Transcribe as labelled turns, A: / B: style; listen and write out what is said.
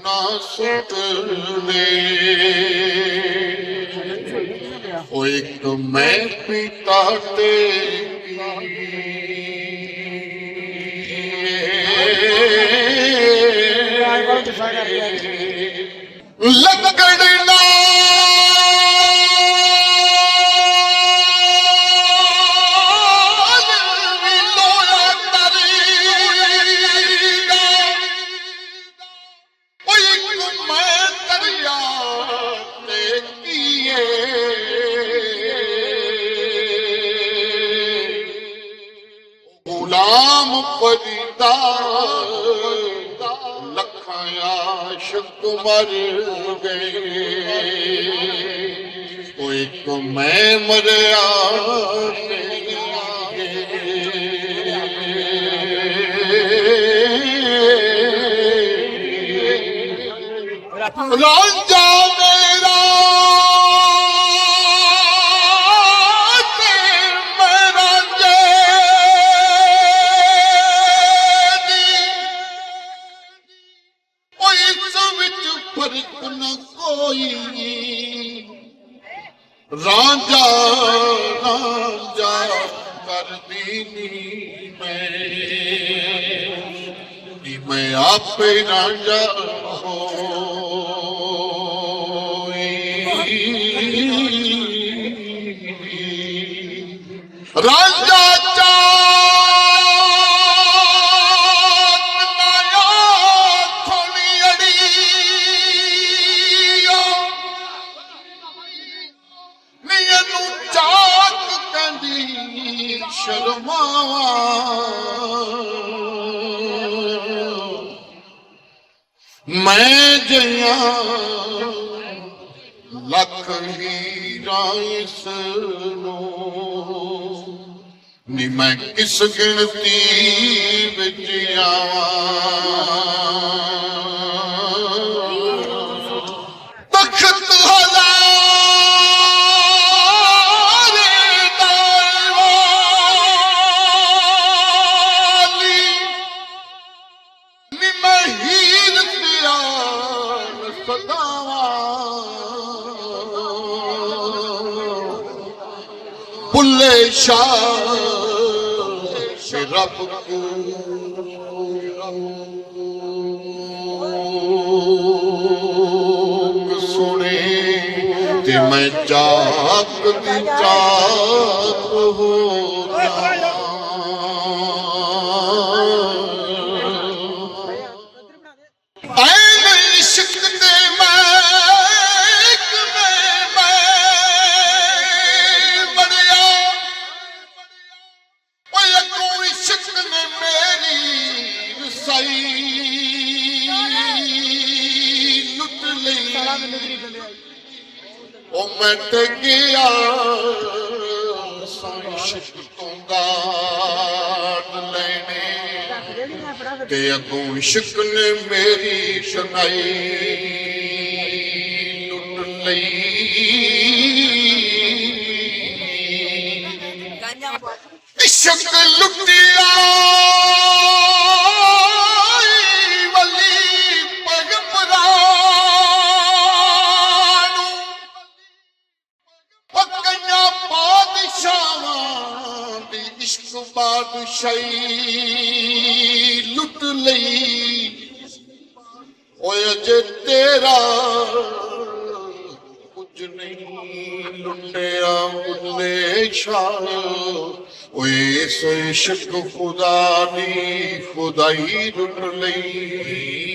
A: ਨਾ ਸੁੱਟ ਦੇ ਉਹ ਇੱਕ ਮੈਂ ਪਿਤਾ ਤੇ ਲੱਗੜਨਾ ਗੁਲਾਮ ਫਰੀਦਾ ਲੱਖਾਂ ਆਸ਼ਿਕ ਮਰ ਗਏ ਉਹ ਇੱਕ ਮੈਂ ਮਰਿਆ ਰਾਂਝਾ ਮੇਰਾ फर्क न कोई रांझा रांझा कर दीनी मैं आपे रांझा हो रांझा शर्मावा मैं जया लख हीरा इसनो नी मैं किस गिनती विच आवा तख्त बुल्ले शाह रब को सुने ते मैं जाग दी जाग हो ਉਹ ਮੈਂ ਤੇ ਗਿਆ ਇਸ਼ਕ ਤੋਂ ਦਾਤ ਲੈਣੇ ਤੇ ਅੱਗੋਂ ਇਸ਼ਕ ਨੇ ਮੇਰੀ ਸ਼ਨਾਈ ਲੁੱਟ ਲਈ ਇਸ਼ਕ ਲੁੱਟਿਆ इश्क बादशाही लुट लई ओए अजे तेरा कुछ नहीं लुटिया बुल्ले शाह ओए इस इश्क खुदा दी खुदाई लुट लई